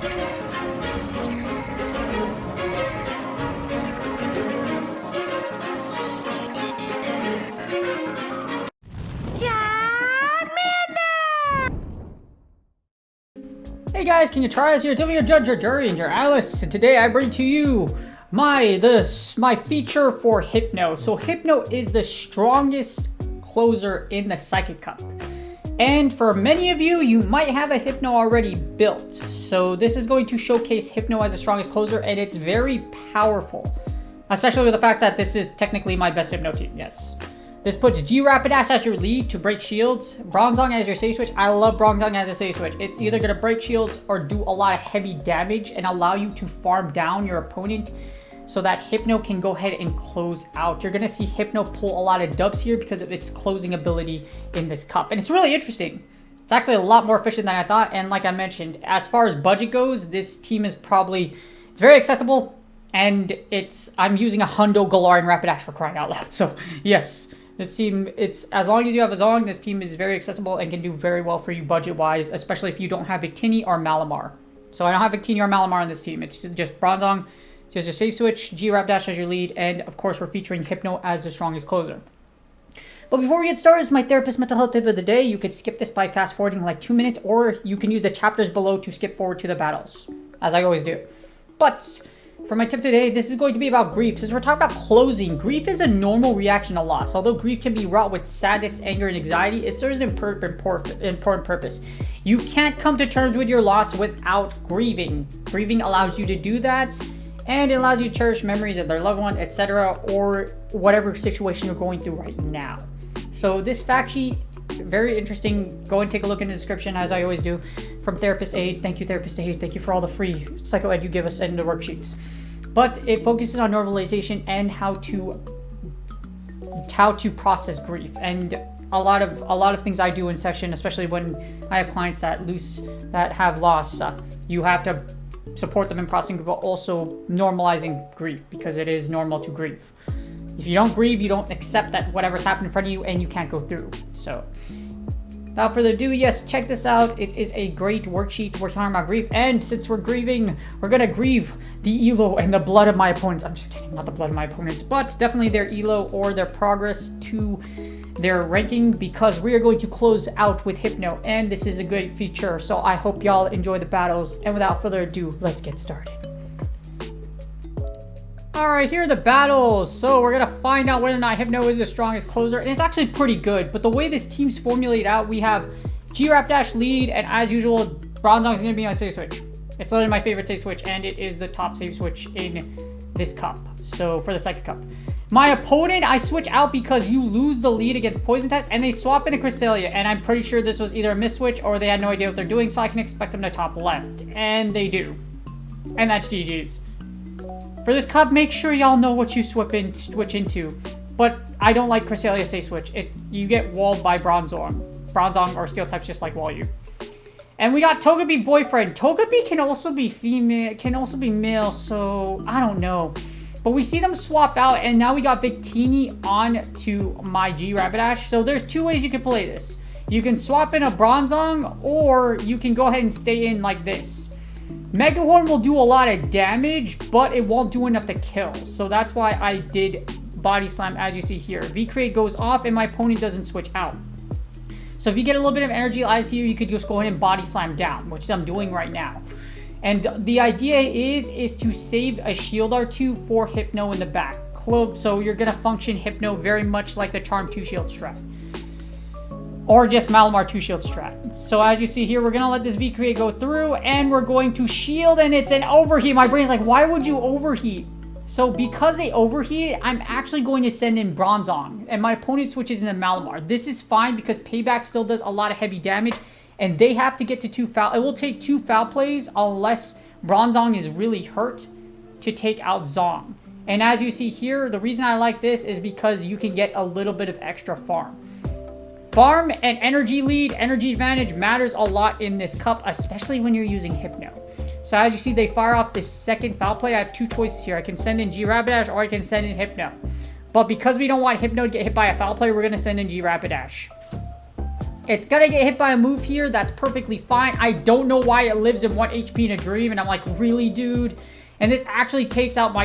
Hey guys, can you try us? Here, tell me your judge, your jury, and your Alice. And today I bring to you my feature for Hypno. So Hypno is the strongest closer in the Psychic Cup. And for many of you, you might have a Hypno already built. So this is going to showcase Hypno as the strongest closer, and it's very powerful. Especially with the fact that this is technically my best Hypno team, yes. This puts G-Rapidash as your lead to break shields, Bronzong as your save switch. I love Bronzong as a save switch. It's either going to break shields or do a lot of heavy damage and allow you to farm down your opponent so that Hypno can go ahead and close out. You're going to see Hypno pull a lot of dubs here because of its closing ability in this cup. And it's really interesting. It's actually a lot more efficient than I thought. And like I mentioned, as far as budget goes, this team is it's very accessible. And I'm using a Hundo Galarian Rapidash for crying out loud. So yes. This team, as long as you have a Zong, this team is very accessible and can do very well for you budget-wise, especially if you don't have Victini or Malamar. So I don't have Victini or Malamar on this team. It's just Bronzong, just a safe switch, G-Rapidash as your lead, and of course we're featuring Hypno as the strongest closer. But before we get started, it's my therapist mental health tip of the day. You could skip this by fast forwarding like 2 minutes, or you can use the chapters below to skip forward to the battles, as I always do. But for my tip today, this is going to be about grief. Since we're talking about closing, grief is a normal reaction to loss. Although grief can be wrought with sadness, anger, and anxiety, it serves an important purpose. You can't come to terms with your loss without grieving. Grieving allows you to do that, and it allows you to cherish memories of their loved one, etc., or whatever situation you're going through right now. So this fact sheet, very interesting. Go and take a look in the description, as I always do, from Therapist Aid. Thank you, Therapist Aid. Thank you for all the free psycho ed you give us in the worksheets. But it focuses on normalization and how to process grief, and a lot of things I do in session, especially when I have clients that have loss. You have to support them in processing, but also normalizing grief, because it is normal to grieve. If you don't grieve, you don't accept that whatever's happened in front of you, and you can't go through. So without further ado, yes, check this out. It is a great worksheet. We're talking about grief, and since we're grieving, we're gonna grieve the elo and the blood of my opponents. I'm just kidding, not the blood of my opponents, but definitely their elo or their progress to their ranking, because we are going to close out with Hypno, and this is a great feature. So I hope y'all enjoy the battles, and without further ado, let's get started. Alright, here are the battles. So we're going to find out whether or not Hypno is the strongest closer. And it's actually pretty good. But the way this team's formulated out, we have G-Rapidash lead. And as usual, Bronzong is going to be my save switch. It's literally my favorite save switch. And it is the top save switch in this cup. So for the Psychic Cup. My opponent, I switch out because you lose the lead against poison types. And they swap into Cresselia. And I'm pretty sure this was either a miss switch or they had no idea what they're doing. So I can expect them to top left. And they do. And that's GG's. For this cup, make sure y'all know what you switch into. But I don't like Cresselia safe switch. You get walled by Bronzong or steel types just like wall you. And we got Togepi boyfriend. Togepi can also be female, can also be male, so I don't know. But we see them swap out, and now we got Victini on to my G-Rapidash. So there's two ways you can play this. You can swap in a Bronzong, or you can go ahead and stay in like this. Mega Horn will do a lot of damage, but it won't do enough to kill. So that's why I did Body Slam, as you see here. V-Create goes off, and my opponent doesn't switch out. So if you get a little bit of energy eyes here, you could just go ahead and Body Slam down, which I'm doing right now. And the idea is to save a shield or two for Hypno in the back. So you're going to function Hypno very much like the Charm 2 shield strat. Or just Malamar 2 shield strat. So as you see here, we're going to let this V-Create go through, and we're going to shield, and it's an overheat. My brain's like, why would you overheat? So because they overheat, I'm actually going to send in Bronzong, and my opponent switches into Malamar. This is fine because Payback still does a lot of heavy damage, and they have to get to 2 foul. It will take 2 foul plays unless Bronzong is really hurt to take out Zong. And as you see here, the reason I like this is because you can get a little bit of extra farm. Farm and energy lead, energy advantage matters a lot in this cup, especially when you're using Hypno. So as you see, they fire off this second foul play. I have 2 choices here. I can send in G-Rapidash or I can send in Hypno. But because we don't want Hypno to get hit by a foul play, we're going to send in G-Rapidash. It's gonna get hit by a move here. That's perfectly fine. I don't know why it lives in 1 HP in a dream. And I'm like, really, dude? And this actually takes out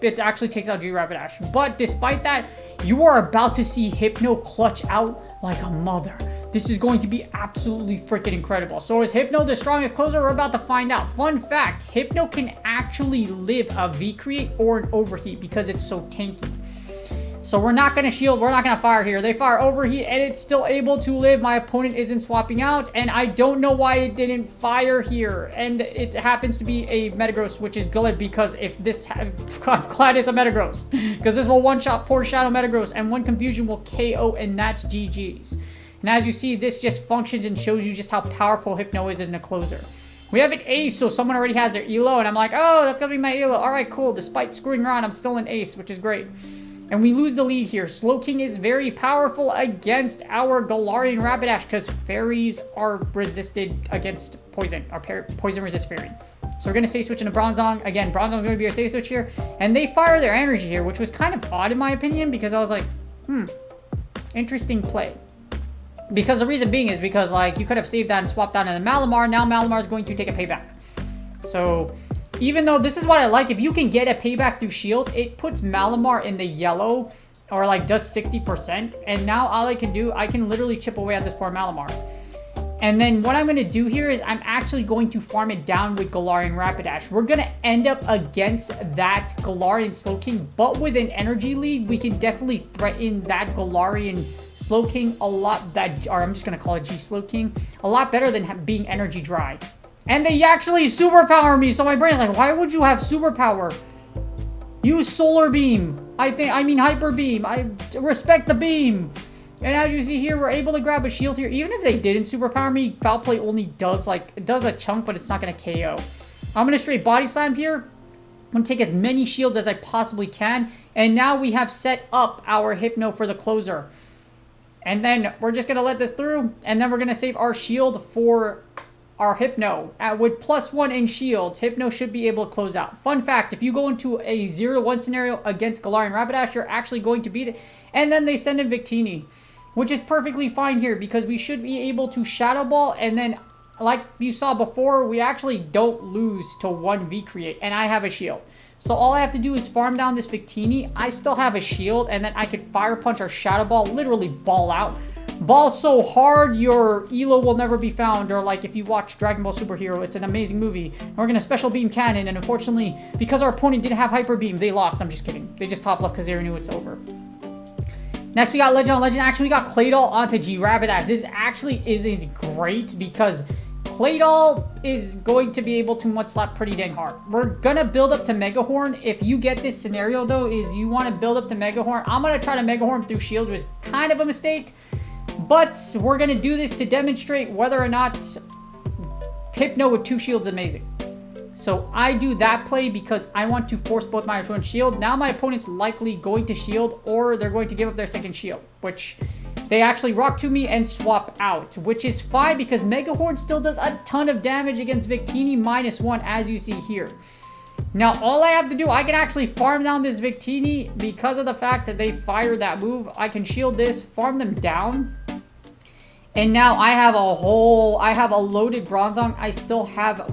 it actually takes out G-Rapidash. But despite that, you are about to see Hypno clutch out like a mother. This is going to be absolutely freaking incredible. So is Hypno the strongest closer? We're about to find out. Fun fact, Hypno can actually live a V-Create or an Overheat because it's so tanky. So we're not going to shield. We're not going to fire here. They fire Overheat, and it's still able to live. My opponent isn't swapping out, and I don't know why it didn't fire here. And it happens to be a Metagross, which is good because if this... God, glad it's a Metagross. Because this will one-shot poor Shadow Metagross, and one Confusion will KO, and that's GG's. And as you see, this just functions and shows you just how powerful Hypno is in a closer. We have an ace, so someone already has their elo, and I'm like, oh, that's going to be my elo. All right, cool. Despite screwing around, I'm still an ace, which is great. And we lose the lead here. Slowking is very powerful against our Galarian Rapidash because fairies are resisted against poison. Our poison resist fairy. So we're going to safe switch into Bronzong. Again, Bronzong's going to be our safe switch here. And they fire their energy here, which was kind of odd in my opinion because I was like, interesting play. Because the reason being is because, like, you could have saved that and swapped that into Malamar. Now Malamar is going to take a payback. So... even though this is what I like, if you can get a payback through shield, it puts Malamar in the yellow, or like does 60%. And now all I can do, I can literally chip away at this poor Malamar. And then what I'm going to do here is I'm actually going to farm it down with Galarian Rapidash. We're going to end up against that Galarian Slowking, but with an energy lead, we can definitely threaten that Galarian Slowking a lot, or I'm just going to call it G Slowking, a lot better than being energy dry. And they actually superpower me, so my brain is like, why would you have superpower? Use Solar Beam. I mean Hyper Beam. I respect the beam. And as you see here, we're able to grab a shield here. Even if they didn't superpower me, Foul Play only does, like, it does a chunk, but it's not going to KO. I'm going to straight Body Slam here. I'm going to take as many shields as I possibly can. And now we have set up our Hypno for the closer. And then we're just going to let this through. And then we're going to save our shield for... our Hypno. With +1 in shields, Hypno should be able to close out. Fun fact, if you go into a 0-1 scenario against Galarian Rapidash, you're actually going to beat it. And then they send in Victini, which is perfectly fine here because we should be able to Shadow Ball. And then, like you saw before, we actually don't lose to 1 V-Create. And I have a shield. So all I have to do is farm down this Victini. I still have a shield. And then I could Fire Punch or Shadow Ball, literally ball out. Ball so hard, your elo will never be found. Or like if you watch Dragon Ball Superhero, it's an amazing movie. And we're going to Special Beam Cannon. And unfortunately, because our opponent didn't have Hyper Beam, they lost. I'm just kidding. They just top left because they already knew it's over. Next, we got Legend on Legend. Actually, we got Claydol onto G-Rapidash. This actually isn't great because Claydol is going to be able to mud slap pretty dang hard. We're going to build up to Mega Horn. If you get this scenario, though, is you want to build up to Mega Horn. I'm going to try to Mega Horn through shields, which is kind of a mistake. But we're going to do this to demonstrate whether or not Hypno with 2 shields is amazing. So I do that play because I want to force both my opponent's shield. Now my opponent's likely going to shield or they're going to give up their second shield, which they actually rock to me and swap out, which is fine because Mega Horn still does a ton of damage against Victini -1 as you see here. Now, all I have to do, I can actually farm down this Victini because of the fact that they fired that move. I can shield this, farm them down. And now I have a loaded Bronzong. I still have a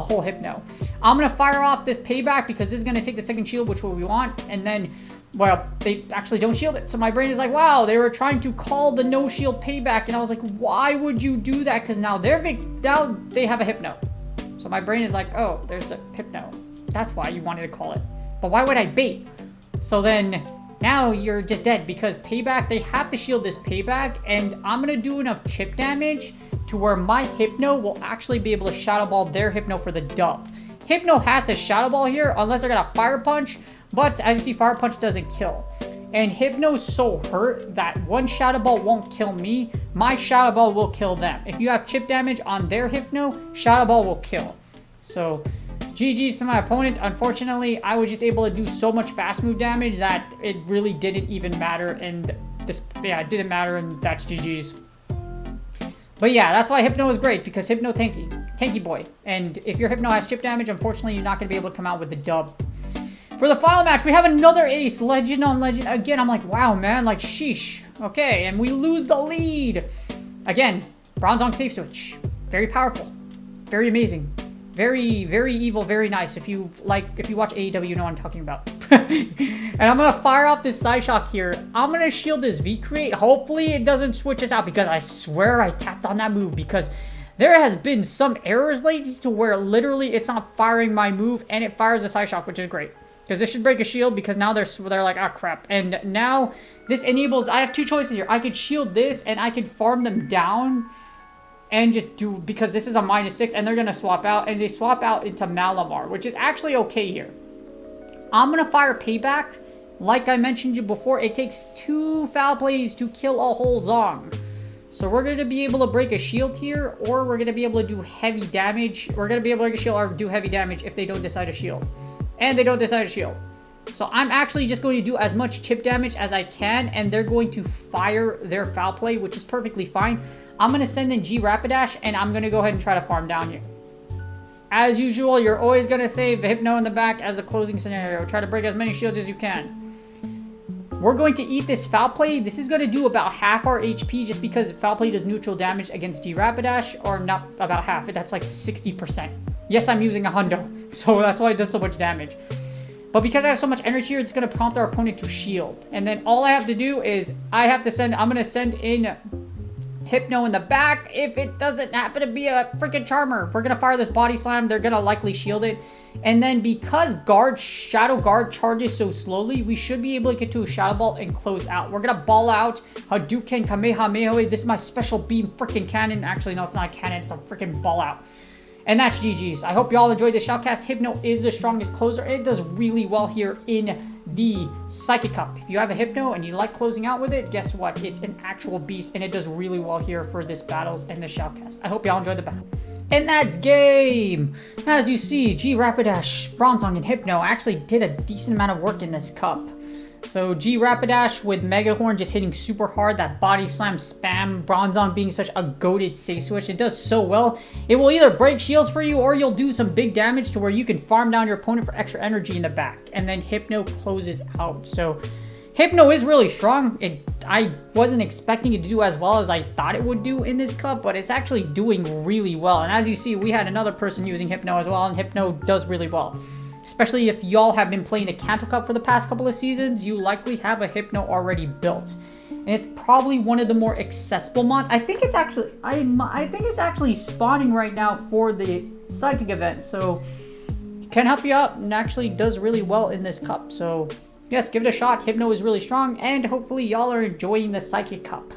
whole Hypno. I'm going to fire off this payback because this is going to take the second shield, which is what we want. And then, well, they actually don't shield it. So my brain is like, wow, they were trying to call the no shield payback. And I was like, why would you do that? Because now they have a Hypno. So my brain is like, oh, there's a Hypno. That's why you wanted to call it. But why would I bait? So then now you're just dead because payback, they have to shield this payback. And I'm going to do enough chip damage to where my Hypno will actually be able to Shadow Ball their Hypno for the dub. Hypno has to Shadow Ball here unless they're going to Fire Punch. But as you see, Fire Punch doesn't kill. And Hypno's so hurt that one Shadow Ball won't kill me. My Shadow Ball will kill them. If you have chip damage on their Hypno, Shadow Ball will kill. So, GG's to my opponent. Unfortunately, I was just able to do so much fast move damage that it really didn't even matter. And this, yeah, it didn't matter, and that's GG's. But yeah, that's why Hypno is great, because Hypno tanky boy. And if your Hypno has chip damage, unfortunately, you're not going to be able to come out with the dub. For the final match, we have another ace, legend on legend. Again, I'm like, wow, man, like, sheesh. Okay, and we lose the lead. Again, Bronzong safe switch. Very powerful. Very amazing. Very, very evil, very nice. If you watch AEW, you know what I'm talking about. And I'm going to fire off this side shock here. I'm going to shield this V-Create. Hopefully it doesn't switch us out because I swear I tapped on that move because there has been some errors lately to where literally it's not firing my move and it fires a side shock, which is great. Because this should break a shield because now they're like, ah, crap. And now this enables, I have two choices here. I could shield this and I could farm them down and just do, because this is a -6 and they're going to swap out. And they swap out into Malamar, which is actually okay here. I'm going to fire Payback. Like I mentioned to you before, it takes 2 foul plays to kill a whole Zong. So we're going to be able to break a shield here, or we're going to be able to do heavy damage. We're going to be able to break a shield or do heavy damage if they don't decide to shield. And they don't decide to shield. So I'm actually just going to do as much chip damage as I can, and they're going to fire their foul play, which is perfectly fine. I'm going to send in G Rapidash, and I'm going to go ahead and try to farm down here. As usual, you're always going to save Hypno in the back as a closing scenario. Try to break as many shields as you can. We're going to eat this foul play. This is going to do about half our HP just because foul play does neutral damage against G Rapidash, or not about half. That's like 60%. Yes, I'm using a hundo, so that's why it does so much damage. But because I have so much energy here, it's going to prompt our opponent to shield. And then all I have to do is I'm going to send in Hypno in the back. If it doesn't happen to be a freaking Charmer, we're going to fire this Body Slam. They're going to likely shield it. And then because Shadow Guard charges so slowly, we should be able to get to a Shadow Ball and close out. We're going to ball out Hadouken, Kamehameha. This is my special beam freaking cannon. Actually, no, it's not a cannon. It's a freaking ball out. And that's GG's. I hope you all enjoyed this shoutcast. Hypno is the strongest closer. It does really well here in the Psychic Cup. If you have a Hypno and you like closing out with it, guess what? It's an actual beast, and it does really well here for this battles and this shoutcast. I hope y'all enjoyed the battle. And that's game! As you see, G Rapidash, Bronzong, and Hypno actually did a decent amount of work in this cup. So G Rapidash with Mega Horn just hitting super hard, that Body Slam spam, Bronzong being such a goated safe switch. It does so well. It will either break shields for you or you'll do some big damage to where you can farm down your opponent for extra energy in the back. And then Hypno closes out. So Hypno is really strong. I wasn't expecting it to do as well as I thought it would do in this cup, but it's actually doing really well. And as you see, we had another person using Hypno as well, and Hypno does really well. Especially if y'all have been playing the Kanto Cup for the past couple of seasons, you likely have a Hypno already built. And it's probably one of the more accessible mons. I think it's actually I think it's actually spawning right now for the Psychic event. So it can help you out and actually does really well in this cup. So yes, give it a shot. Hypno is really strong, and hopefully y'all are enjoying the Psychic Cup.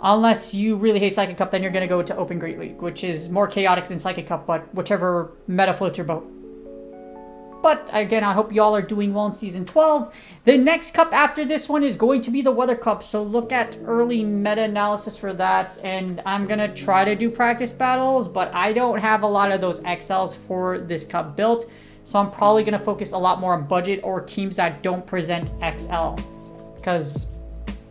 Unless you really hate Psychic Cup, then you're going to go to Open Great League, which is more chaotic than Psychic Cup, but whichever meta floats your boat. But again, I hope y'all are doing well in Season 12. The next cup after this one is going to be the Weather Cup, so look at early meta-analysis for that. And I'm going to try to do practice battles, but I don't have a lot of those XLs for this cup built. So I'm probably going to focus a lot more on budget or teams that don't present XL. Because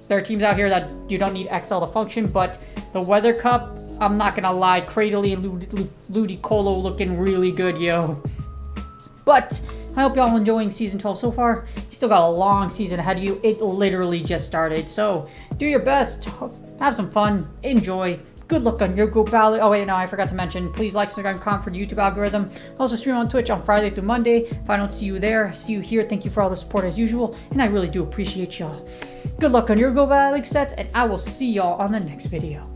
there are teams out here that you don't need XL to function, but the Weather Cup, I'm not going to lie, Claydol and Ludicolo looking really good, yo. But I hope y'all enjoying Season 12 so far. You still got a long season ahead of you. It literally just started. So do your best. Have some fun. Enjoy. Good luck on your Go Battle. Oh wait, no, I forgot to mention. Please like, subscribe, and comment for the YouTube algorithm. I also stream on Twitch on Friday through Monday. If I don't see you there, I see you here. Thank you for all the support as usual. And I really do appreciate y'all. Good luck on your Go Battle sets. And I will see y'all on the next video.